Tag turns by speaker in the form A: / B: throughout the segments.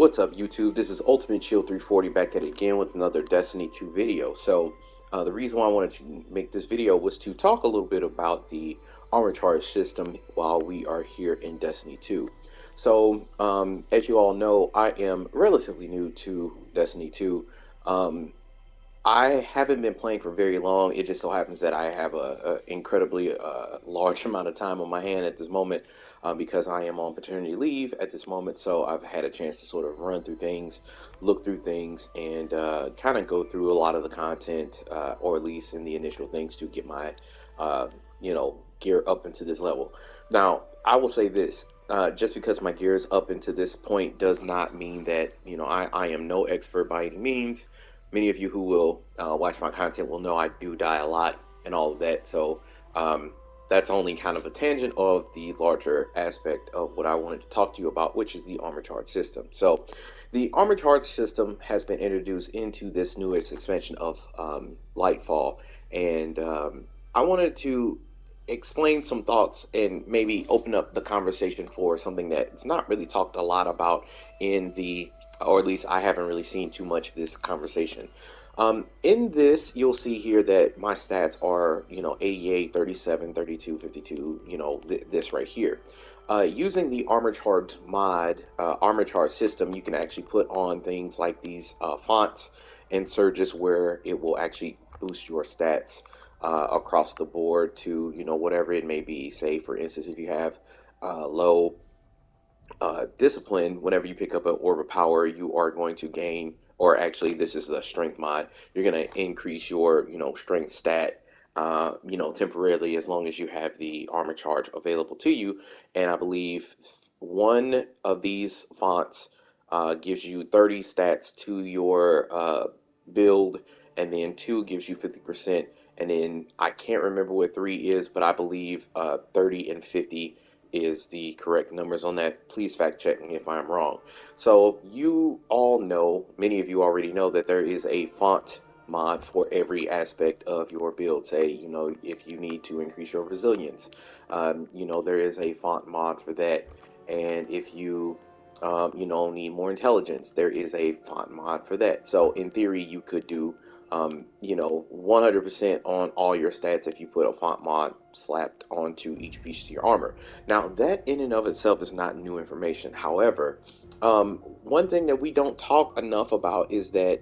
A: What's up, YouTube? This is Ultimate Chill 340 back at it again with another Destiny 2 video. The reason why I wanted to make this video was to talk a little bit about the armor charge system while we are here in Destiny 2. As you all know, I am relatively new to Destiny 2. Um, I haven't been playing for very long. It just so happens that I have a incredibly large amount of time on my hand at this moment because I am on paternity leave at this moment. So I've had a chance to sort of run through things, look through things, and kind of go through a lot of the content, or at least in the initial things to get my, gear up into this level. Now, I will say this. Just because my gear is up into this point does not mean that, I am no expert by any means. Many of you who will watch my content will know I do die a lot and all of that. Um, that's only kind of a tangent of the larger aspect of what I wanted to talk to you about, which is the armor charge system. So, the armor charge system has been introduced into this newest expansion of Lightfall, and I wanted to explain some thoughts and maybe open up the conversation for something that's not really talked a lot about in the, or at least I haven't really seen too much of this conversation. In this, you'll see here that my stats are, 88, 37, 32, 52, this right here. Using the Armor Charge mod, Armor Charge system, you can actually put on things like these fonts and surges where it will actually boost your stats across the board to, whatever it may be. Say, for instance, if you have low discipline, whenever you pick up an orb of power, you are going to gain, or actually, this is a strength mod. You're going to increase your, strength stat, temporarily as long as you have the armor charge available to you. And I believe one of these fonts gives you 30 stats to your build, and then two gives you 50%. And then I can't remember what three is, but I believe 30 and 50 is the correct numbers on that. Please fact check me if I'm wrong. So you all know, many of you already know that there is a font mod for every aspect of your build. Say, if you need to increase your resilience, there is a font mod for that. And if you, need more intelligence, there is a font mod for that. So in theory, you could do 100% on all your stats if you put a font mod slapped onto each piece of your armor. Now, that in and of itself is not new information. However, one thing that we don't talk enough about is that,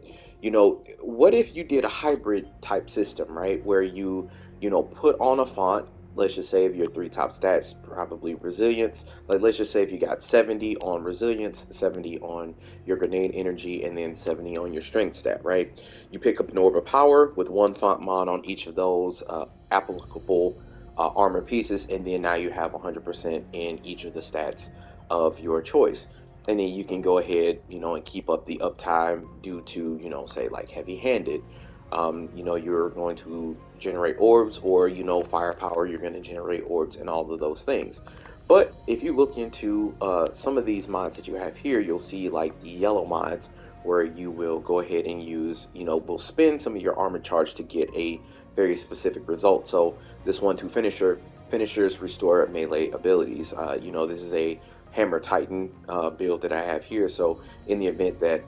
A: what if you did a hybrid type system, right? Where you, put on a font. Let's just say if your three top stats, probably resilience. Like, let's just say if you got 70 on resilience, 70 on your grenade energy, and then 70 on your strength stat, right? You pick up an orb of power with one font mod on each of those applicable armor pieces, and then now you have 100% in each of the stats of your choice. And then you can go ahead, and keep up the uptime due to, say like heavy-handed. You're going to generate orbs, or firepower. You're going to generate orbs, and all of those things. But if you look into some of these mods that you have here, you'll see like the yellow mods where you will go ahead and use, will spend some of your armor charge to get a very specific result. So this 1-2 finishers restore melee abilities. This is a Hammer Titan build that I have here. So in the event that,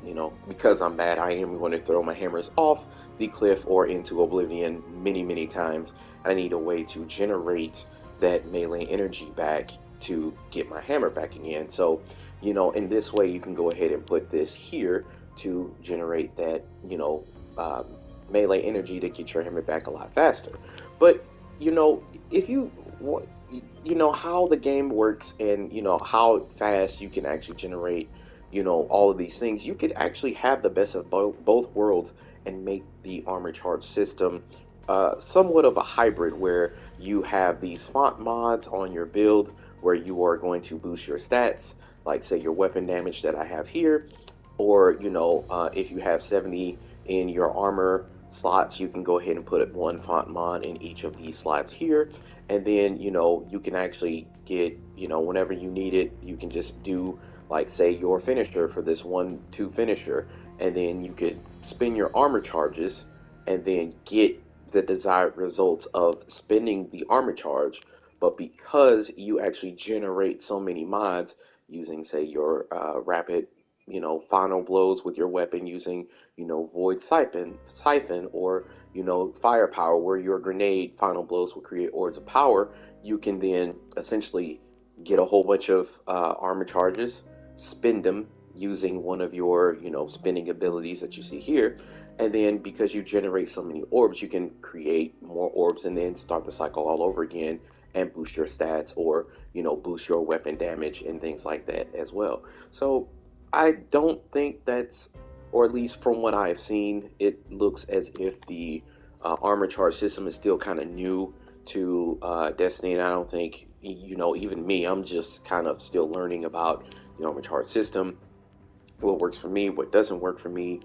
A: because I'm bad, I am going to throw my hammers off the cliff or into oblivion many, many times. I need a way to generate that melee energy back to get my hammer back again. So, in this way, you can go ahead and put this here to generate that, melee energy to get your hammer back a lot faster. But, if you want, how the game works, and how fast you can actually generate, all of these things, you could actually have the best of both worlds and make the armor charge system somewhat of a hybrid, where you have these font mods on your build where you are going to boost your stats, like say your weapon damage that I have here, or if you have 70 in your armor slots, you can go ahead and put one font mod in each of these slots here. And then you can actually get, whenever you need it, you can just do like say your finisher for this 1-2 finisher, and then you could spend your armor charges and then get the desired results of spending the armor charge. But because you actually generate so many mods using say your rapid final blows with your weapon using, void siphon, or, firepower, where your grenade final blows will create orbs of power. You can then essentially get a whole bunch of armor charges, spend them using one of your, spinning abilities that you see here, and then because you generate so many orbs, you can create more orbs and then start the cycle all over again and boost your stats, or boost your weapon damage and things like that as well. So I don't think that's, or at least from what I've seen, it looks as if the armor charge system is still kind of new to Destiny, and I don't think, even me, I'm just kind of still learning about the armor charge system, what works for me, what doesn't work for me,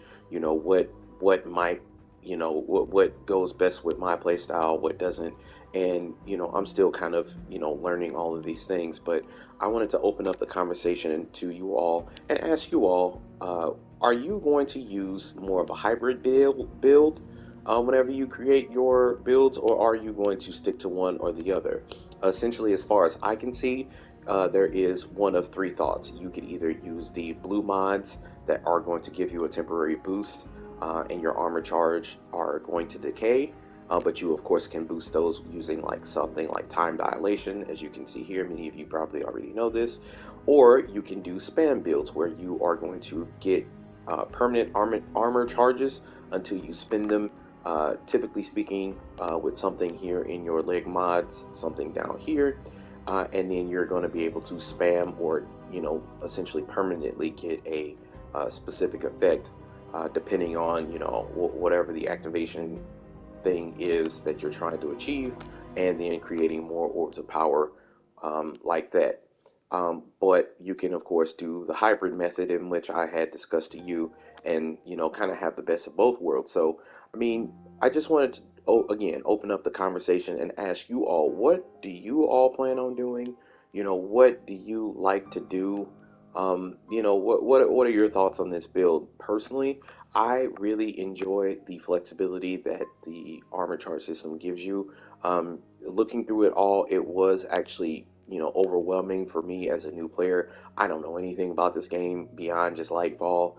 A: what might, what goes best with my play style, what doesn't. And I'm still kind of, learning all of these things. But I wanted to open up the conversation to you all and ask you all, are you going to use more of a hybrid build whenever you create your builds, or are you going to stick to one or the other? Essentially, as far as I can see, there is one of three thoughts. You could either use the blue mods that are going to give you a temporary boost, and your armor charge are going to decay, but you of course can boost those using like something like time dilation, as you can see here. Many of you probably already know this. Or you can do spam builds, where you are going to get permanent armor charges until you spend them. Typically speaking, with something here in your leg mods, something down here, and then you're going to be able to spam, or essentially permanently get a specific effect, depending on whatever the activation thing is that you're trying to achieve, and then creating more orbs of power, like that. But you can of course do the hybrid method, in which I had discussed to you, and kind of have the best of both worlds. So I mean, I just wanted to, again, open up the conversation and ask you all, what do you all plan on doing? What do you like to do? What are your thoughts on this build? Personally, I really enjoy the flexibility that the armor charge system gives you. Looking through it all, it was actually, overwhelming for me as a new player. I don't know anything about this game beyond just Lightfall.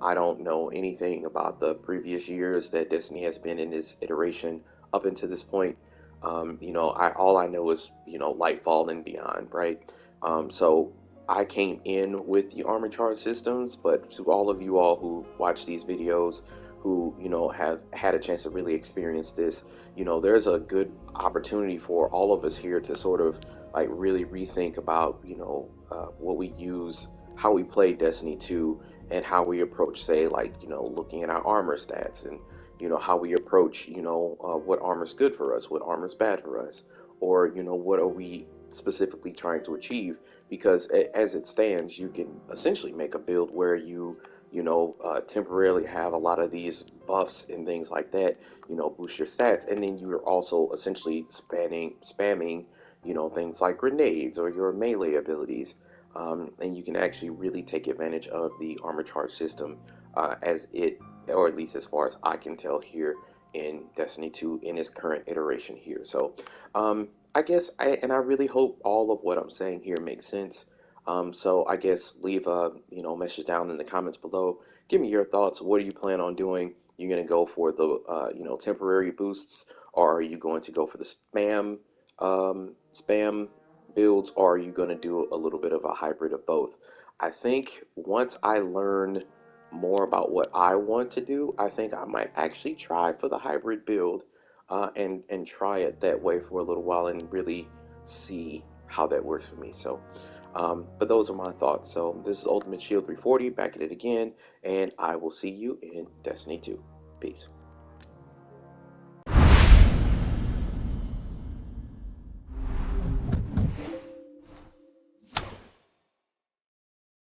A: I don't know anything about the previous years that Destiny has been in this iteration up until this point. All I know is, Lightfall and beyond, right? So I came in with the armor charge systems, but to all of you all who watch these videos, who have had a chance to really experience this, there's a good opportunity for all of us here to sort of like really rethink about what we use, how we play Destiny 2, and how we approach, say, like looking at our armor stats, and how we approach what armor's good for us, what armor's bad for us, or what are we specifically trying to achieve. Because as it stands, you can essentially make a build where you temporarily have a lot of these buffs and things like that, boost your stats, and then you're also essentially spamming things like grenades or your melee abilities, and you can actually really take advantage of the armor charge system, as it, or at least as far as I can tell here in Destiny 2 in its current iteration here. So I guess I really hope all of what I'm saying here makes sense. So I guess leave a message down in the comments below. Give me your thoughts. What do you plan on doing? You're gonna go for the temporary boosts, or are you going to go for the spam builds, or are you going to do a little bit of a hybrid of both? I think once I learn more about what I want to do, I think I might actually try for the hybrid build, and try it that way for a little while and really see how that works for me. So, but those are my thoughts. So this is Ultimate Shield 340, back at it again, and I will see you in Destiny 2. Peace.